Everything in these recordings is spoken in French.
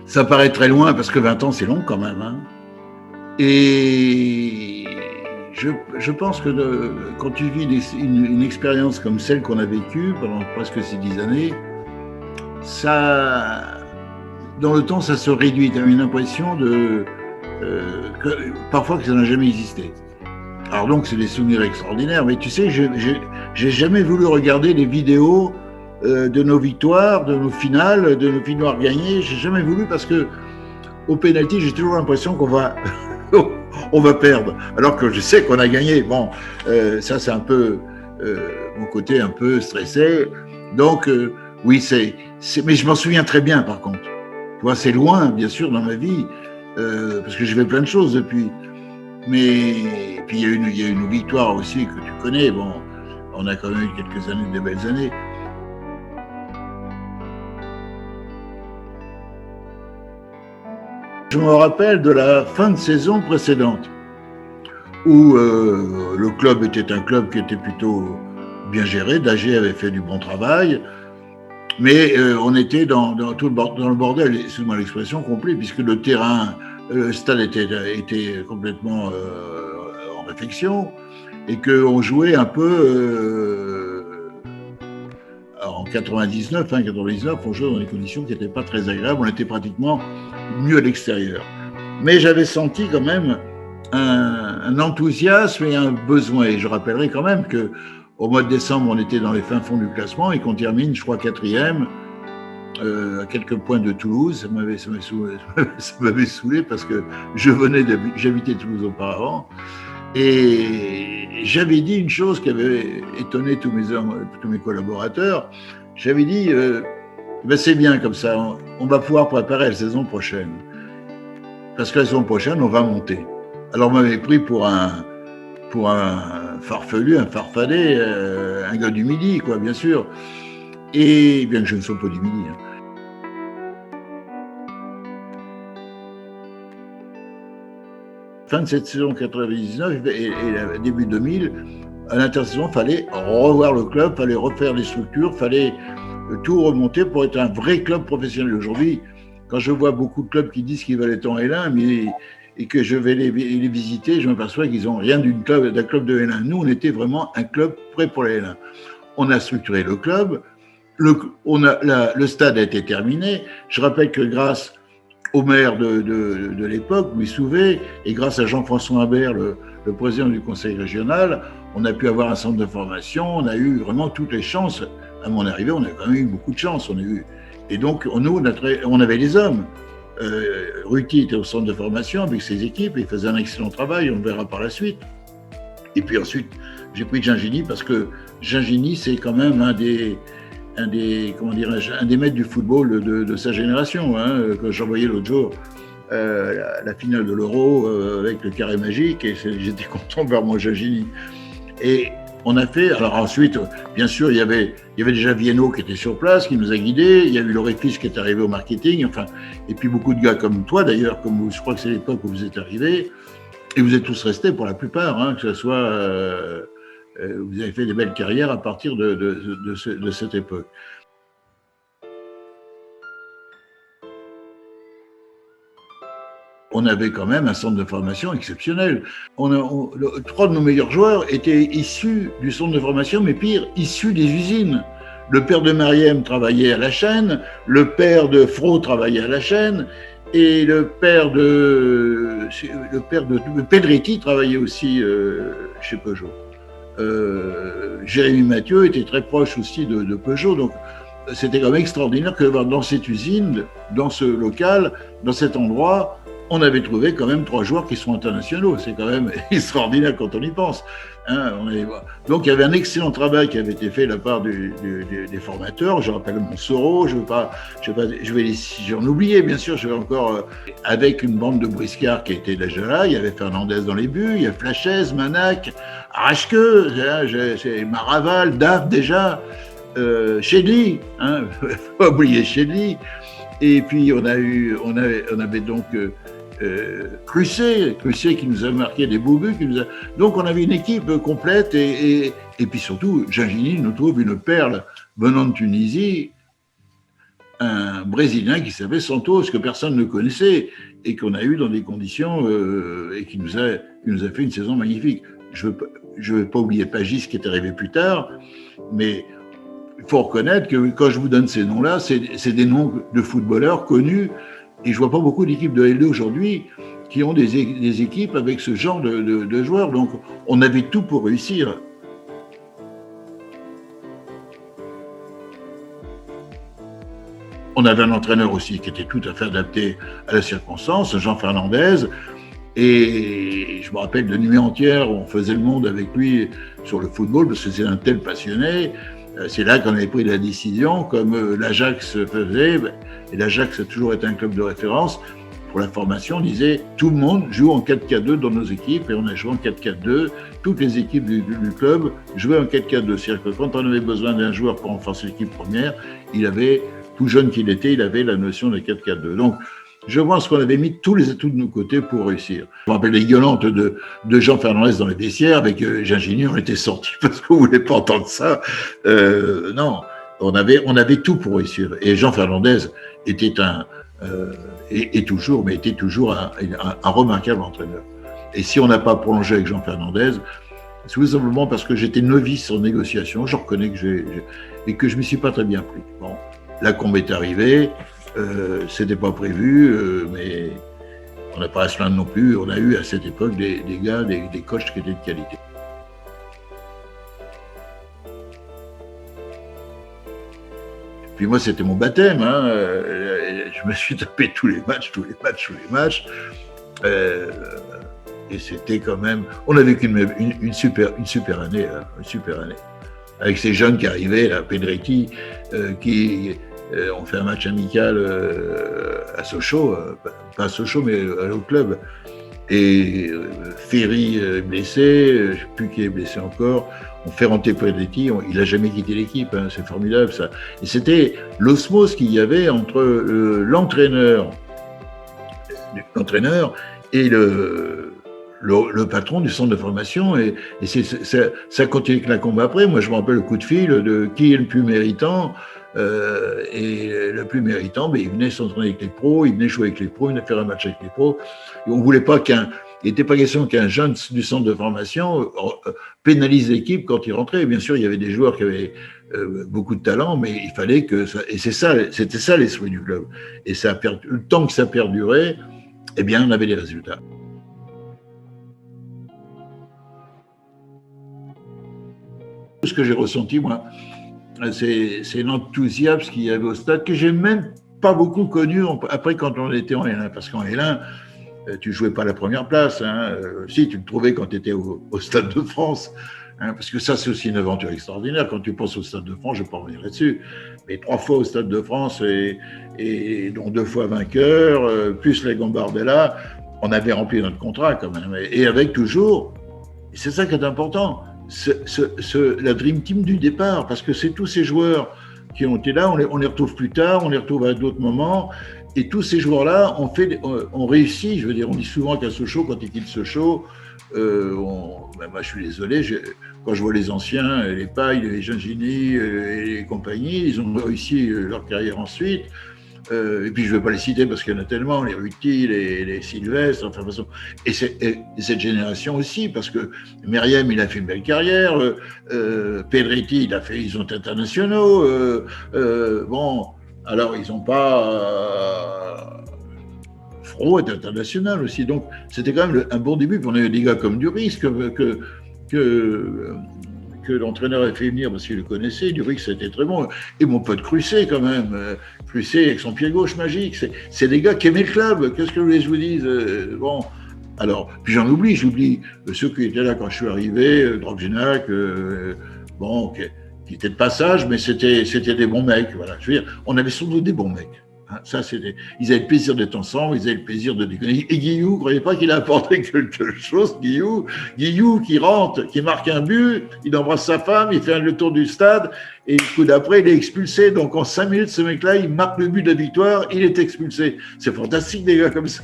Ça paraît très loin parce que 20 ans, c'est long quand même. Hein. Et je pense que quand tu vis une expérience comme celle qu'on a vécue pendant presque ces 10 années, ça, dans le temps, ça se réduit. Tu as une impression parfois que ça n'a jamais existé. Alors donc, c'est des souvenirs extraordinaires, mais tu sais, j'ai jamais voulu regarder les vidéos de nos victoires, de nos finales, de nos victoires gagnées. J'ai jamais voulu parce que au pénalty, j'ai toujours l'impression qu'on va on va perdre, alors que je sais qu'on a gagné. Bon, ça c'est un peu mon côté un peu stressé. Donc oui, mais je m'en souviens très bien par contre. Tu vois, c'est loin, bien sûr, dans ma vie, parce que j'ai fait plein de choses depuis. Mais puis il y a une victoire aussi que tu connais. Bon, on a quand même eu quelques années, de belles années. Je me rappelle de la fin de saison précédente, où le club était un club qui était plutôt bien géré. Dagé avait fait du bon travail, mais on était dans le bordel, excuse-moi l'expression, complet, puisque le terrain, le stade était complètement en réfection, et qu'on jouait un peu en 99, on jouait dans des conditions qui n'étaient pas très agréables, on était pratiquement mieux à l'extérieur. Mais j'avais senti quand même un enthousiasme et un besoin. Et je rappellerai quand même qu'au mois de décembre, on était dans les fins fonds du classement et qu'on termine, je crois, 4e, à quelques points de Toulouse. Ça m'avait saoulé parce que j'habitais Toulouse auparavant. Et j'avais dit une chose qui avait étonné tous mes collaborateurs. J'avais dit, ben c'est bien comme ça, on va pouvoir préparer la saison prochaine. Parce que la saison prochaine, on va monter. Alors on m'avait pris pour un farfelu, un farfadet, un gars du Midi, quoi, bien sûr. Et bien que je ne sois pas du Midi. Hein. Fin de cette saison 99 et début 2000, à l'intersaison, il fallait revoir le club, il fallait refaire les structures, il fallait tout remonter pour être un vrai club professionnel. Aujourd'hui, quand je vois beaucoup de clubs qui disent qu'ils veulent être en L1, et que je vais les visiter, je m'aperçois qu'ils n'ont rien d'un club de L1. Nous, on était vraiment un club prêt pour la L1. On a structuré le club, le stade a été terminé. Je rappelle que grâce au maire de l'époque, Louis Souvet, et grâce à Jean-François Imbert, le président du conseil régional, on a pu avoir un centre de formation, on a eu vraiment toutes les chances. À mon arrivée, on a quand même eu beaucoup de chance. Et donc, nous, on avait les hommes. Ruti était au centre de formation avec ses équipes, il faisait un excellent travail, on le verra par la suite. Et puis ensuite, j'ai pris Gingini parce que Gingini, c'est quand même un des maîtres du football de sa génération. Hein, que j'envoyais l'autre jour la finale de l'Euro avec le carré magique, et j'étais content de voir mon Gingini. Et on a fait, alors ensuite, bien sûr, il y avait déjà Viennot qui était sur place, qui nous a guidés, il y a eu Loréfice qui est arrivé au marketing, enfin, et puis beaucoup de gars comme toi d'ailleurs, comme vous, je crois que c'est l'époque où vous êtes arrivés, et vous êtes tous restés pour la plupart, hein, que ce soit, vous avez fait des belles carrières à partir de cette époque. On avait quand même un centre de formation exceptionnel. Trois de nos meilleurs joueurs étaient issus du centre de formation, mais pire, issus des usines. Le père de Mariem travaillait à la chaîne, le père de Fro travaillait à la chaîne, et le père de Pedretti travaillait aussi chez Peugeot. Jérémy Mathieu était très proche aussi de Peugeot, donc c'était quand même extraordinaire que dans cette usine, dans ce local, dans cet endroit, on avait trouvé quand même 3 joueurs qui sont internationaux. C'est quand même extraordinaire quand on y pense. Hein, donc il y avait un excellent travail qui avait été fait de la part des formateurs. Je rappelle Montsoro, j'en oubliais bien sûr, je vais encore avec une bande de briscards qui était déjà là. Il y avait Fernandez dans les buts, il y a Flachez, Manac, Arrache, Maraval, Dave déjà, Shedley, hein, faut pas oublier Shedley. Et puis on avait donc Crusset qui nous a marqué des beaux buts, donc on avait une équipe complète et puis surtout Gingini nous trouve une perle venant de Tunisie un Brésilien qui s'appelait Santos, que personne ne connaissait et qu'on a eu dans des conditions et qui nous a fait une saison magnifique. Je ne veux pas oublier Pagis qui est arrivé plus tard, mais il faut reconnaître que quand je vous donne ces noms-là, c'est des noms de footballeurs connus et je ne vois pas beaucoup d'équipes de L2 aujourd'hui qui ont des équipes avec ce genre de joueurs. Donc on avait tout pour réussir. On avait un entraîneur aussi qui était tout à fait adapté à la circonstance, Jean Fernandez. Et je me rappelle de nuits entières où on faisait le monde avec lui sur le football, parce que c'est un tel passionné. C'est là qu'on avait pris la décision, comme l'Ajax faisait, et l'Ajax a toujours été un club de référence. Pour la formation, on disait tout le monde joue en 4-4-2 dans nos équipes, et on a joué en 4-4-2. Toutes les équipes du club jouaient en 4-4-2. C'est-à-dire que quand on avait besoin d'un joueur pour renforcer l'équipe première, il avait, tout jeune qu'il était, il avait la notion de 4-4-2. Donc, je pense qu'on avait mis tous les atouts de nos côtés pour réussir. Je me rappelle les gueulantes de Jean Fernandez dans les vestiaires avec Gingini, on était sortis parce qu'on ne voulait pas entendre ça. Non, on avait tout pour réussir. Et Jean Fernandez était était toujours un remarquable entraîneur. Et si on n'a pas prolongé avec Jean Fernandez, c'est tout simplement parce que j'étais novice en négociation. Je reconnais que et que je ne m'y suis pas très bien pris. Bon, la Combe est arrivée. C'était pas prévu, mais on n'a pas à se plaindre non plus. On a eu à cette époque des gars, des coachs qui étaient de qualité. Puis moi, c'était mon baptême. Hein. Je me suis tapé tous les matchs. Et c'était quand même. On a vécu une super année, hein, une super année. Avec ces jeunes qui arrivaient, là, Pedretti, on fait un match amical à Sochaux, pas à Sochaux, mais au club. Et Ferry est blessé, je ne sais plus qui est blessé encore. On fait rentrer Pedretti, il n'a jamais quitté l'équipe, hein, c'est formidable ça. Et c'était l'osmose qu'il y avait entre l'entraîneur et le patron du centre de formation, et ça continue avec la Combe après. Moi, je me rappelle le coup de fil de qui est le plus méritant. Et le plus méritant, il venait s'entraîner avec les pros, il venait jouer avec les pros, il venait faire un match avec les pros. Et on voulait pas il n'était pas question qu'un jeune du centre de formation pénalise l'équipe quand il rentrait. Bien sûr, il y avait des joueurs qui avaient beaucoup de talent, mais il fallait que ça. Et c'était ça l'esprit du club. Et le temps que ça perdurait, eh bien, on avait des résultats. Ce que j'ai ressenti, moi, c'est l'enthousiasme qu'il y avait au stade, que j'ai même pas beaucoup connu après quand on était en L1. Parce qu'en L1, tu jouais pas la première place. Hein. Si, tu le trouvais quand tu étais au Stade de France. Hein, parce que ça, c'est aussi une aventure extraordinaire. Quand tu penses au Stade de France, je ne vais pas revenir là-dessus, mais 3 fois au Stade de France et dont 2 fois vainqueur, plus les Gambardella, on avait rempli notre contrat quand même. Et avec toujours, c'est ça qui est important, la Dream Team du départ, parce que c'est tous ces joueurs qui ont été là, on les retrouve plus tard, on les retrouve à d'autres moments, et tous ces joueurs-là ont réussi. Je veux dire, on dit souvent qu'à Sochaux, quand ils quittent Sochaux, moi je suis désolé, quand je vois les anciens, les Paille, les Gingini et compagnie, ils ont réussi leur carrière ensuite. Et puis je ne vais pas les citer parce qu'il y en a tellement, les Ruti, les Sylvestre, enfin de toute façon. Et cette génération aussi, parce que Meriem, il a fait une belle carrière, Pedretti, ils ont été internationaux. Bon, alors ils n'ont pas. Fro est international aussi, donc c'était quand même un bon début. Puis on a eu des gars comme Duris que l'entraîneur a fait venir parce qu'il le connaissait. Duris, c'était très bon. Et mon pote Crusset, quand même. Crusset avec son pied gauche magique. C'est des gars qui aimaient le club. Qu'est-ce que je vous dise bon. Alors, puis j'oublie ceux qui étaient là quand je suis arrivé, Droginac, bon, qui étaient de passage, mais c'était des bons mecs. Voilà. Je veux dire, on avait surtout des bons mecs. Hein, ça, ils avaient le plaisir d'être ensemble, ils avaient le plaisir de déconner. Et Guillou, vous ne croyez pas qu'il a apporté quelque chose, Guillou qui rentre, qui marque un but, il embrasse sa femme, il fait le tour du stade, et le coup d'après, il est expulsé. Donc en 5 minutes, ce mec-là, il marque le but de la victoire, il est expulsé. C'est fantastique, des gars comme ça.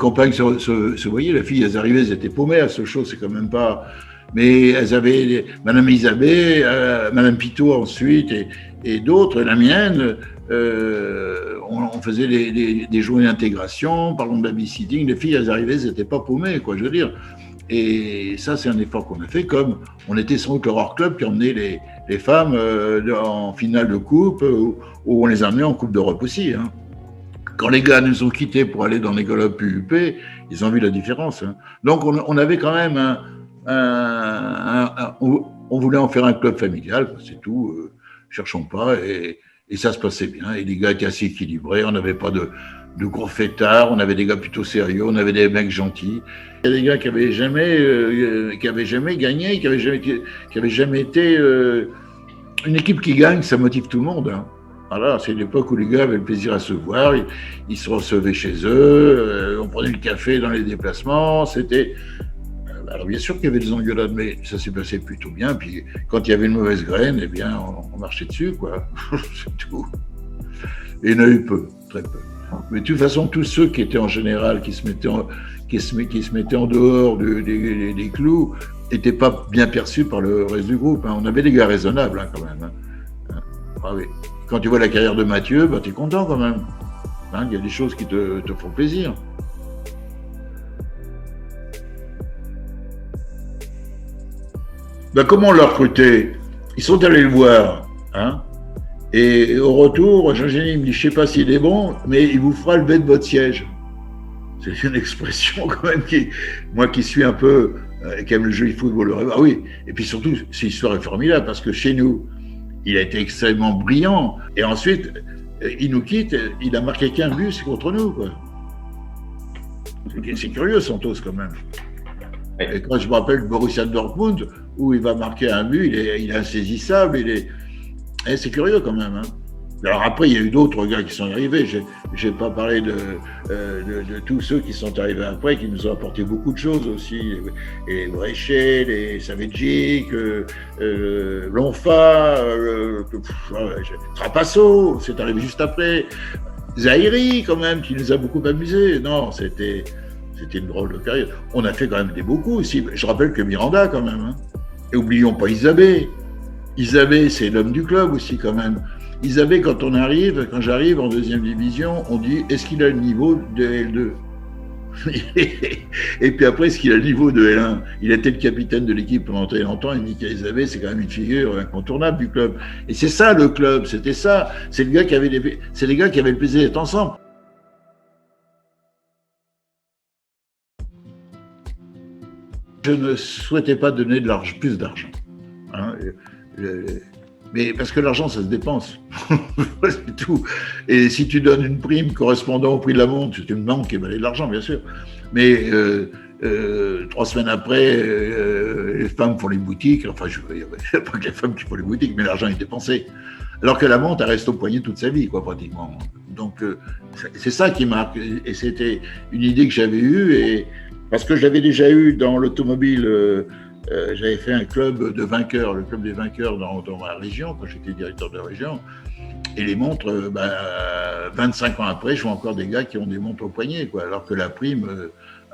compagnes se voyaient, les filles, elles arrivaient, elles étaient paumées à Sochaux, c'est quand même pas. Mais elles avaient Madame Isabelle, Madame Pitot ensuite, et d'autres, la mienne. On faisait des journées d'intégration, parlons de babysitting. Les filles, elles arrivaient, elles n'étaient pas paumées, quoi, je veux dire. Et ça, c'est un effort qu'on a fait, comme on était sans doute le rare club qui emmenait les femmes en finale de coupe, où on les emmenait en Coupe d'Europe aussi. Hein. Quand les gars nous ont quittés pour aller dans les clubs PUP, ils ont vu la différence. Hein. Donc, on avait quand même on voulait en faire un club familial, c'est tout. Cherchons pas. Et ça se passait bien. Et les gars étaient assez équilibrés. On n'avait pas de gros fêtards. On avait des gars plutôt sérieux. On avait des mecs gentils. Il y a des gars qui avaient jamais gagné, qui avaient jamais été une équipe qui gagne, ça motive tout le monde. Hein. Voilà, c'est l'époque où les gars avaient le plaisir à se voir. Ils se recevaient chez eux. On prenait le café dans les déplacements. C'était alors bien sûr qu'il y avait des engueulades, mais ça s'est passé plutôt bien. Puis quand il y avait une mauvaise graine, eh bien on marchait dessus, quoi. C'est tout. Et il y en a eu peu, très peu. Mais de toute façon, tous ceux qui étaient en général, qui se mettaient en dehors des clous, n'étaient pas bien perçus par le reste du groupe. Hein. On avait des gars raisonnables, hein, quand même. Hein. Ah, oui. Quand tu vois la carrière de Mathieu, bah, tu es content quand même. Hein, il y a des choses qui te font plaisir. Ben, comment on l'a recruté? Ils sont allés le voir. Hein, et au retour, Jean-Génie me dit, je ne sais pas s'il est bon, mais il vous fera lever de votre siège. C'est une expression quand même moi qui suis un peu, qui aime le jeu de football. Ah oui, et puis surtout, cette histoire est formidable parce que chez nous, il a été extrêmement brillant. Et ensuite, il nous quitte, il a marqué qu'un but, c'est contre nous, quoi. C'est curieux, Santos, quand même. Et quand je me rappelle Borussia Dortmund, où il va marquer un but, il est insaisissable, c'est curieux quand même. Hein. Alors après, il y a eu d'autres gars qui sont arrivés. Je n'ai pas parlé de tous ceux qui sont arrivés après, qui nous ont apporté beaucoup de choses aussi. Les Bréchet, les Savedjic, Lonfa, Trapasso, c'est arrivé juste après. Zahiri, quand même, qui nous a beaucoup amusés. Non, c'était une drôle de carrière. On a fait quand même beaucoup aussi. Je rappelle que Miranda, quand même. Hein. Et oublions pas Isabelle. Isabelle, c'est l'homme du club aussi, quand même. Isabelle, quand j'arrive en deuxième division, on dit, est-ce qu'il a le niveau de L2 ? Et puis après, est-ce qu'il a le niveau de L1 ? Il était le capitaine de l'équipe pendant très longtemps, et Michael Isabelle, c'est quand même une figure incontournable du club. Et c'est ça, le club, c'était ça. C'est les gars qui avaient le plaisir d'être ensemble. Je ne souhaitais pas donner plus d'argent. Hein, mais parce que l'argent, ça se dépense. C'est tout. Et si tu donnes une prime correspondant au prix de la montre, c'est une banque qui valait de l'argent, bien sûr. Mais 3 semaines après, les femmes font les boutiques. Enfin, il n'y a pas que les femmes qui font les boutiques, mais l'argent est dépensé. Alors que la montre, elle reste au poignet toute sa vie, quoi, pratiquement. Donc, c'est ça qui marque. Et c'était une idée que j'avais eue. Parce que j'avais déjà eu dans l'automobile, j'avais fait un club de vainqueurs, le club des vainqueurs dans ma région, quand j'étais directeur de la région. Et les montres, 25 ans après, je vois encore des gars qui ont des montres au poignet, quoi, alors que la prime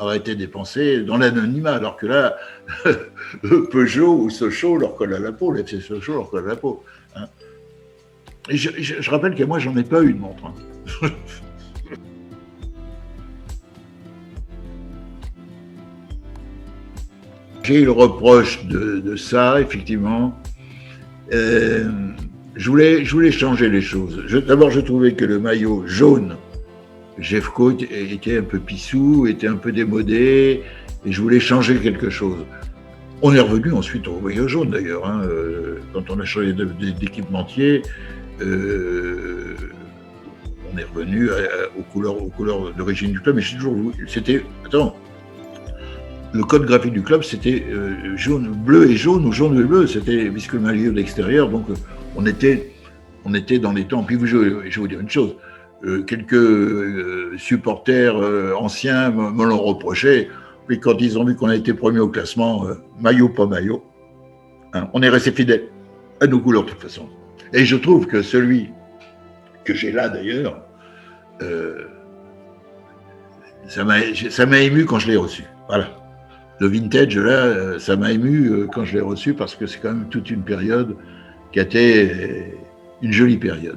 aurait été dépensée dans l'anonymat. Alors que là, Peugeot ou Sochaux leur colle à la peau, l'FC Sochaux leur colle à la peau. Hein. Et je rappelle que moi, j'en ai pas eu de montre. Hein. J'ai eu le reproche de ça, effectivement. Je voulais changer les choses. D'abord, je trouvais que le maillot jaune, Jeffco, était un peu pissou, était un peu démodé, et je voulais changer quelque chose. On est revenu ensuite au maillot jaune, d'ailleurs. Hein, quand on a changé d'équipementier, on est revenu aux couleurs d'origine du club. Mais le code graphique du club, c'était jaune, bleu et jaune ou jaune et bleu. C'était puisque le maillot de l'extérieur, donc on était dans les temps. Puis je vais vous dire une chose. Quelques supporters anciens me l'ont reproché. Puis quand ils ont vu qu'on a été premier au classement, maillot pas maillot, hein, on est resté fidèle à nos couleurs de toute façon. Et je trouve que celui que j'ai là d'ailleurs, ça m'a ému quand je l'ai reçu. Voilà. Le vintage, là, ça m'a ému quand je l'ai reçu parce que c'est quand même toute une période qui a été une jolie période.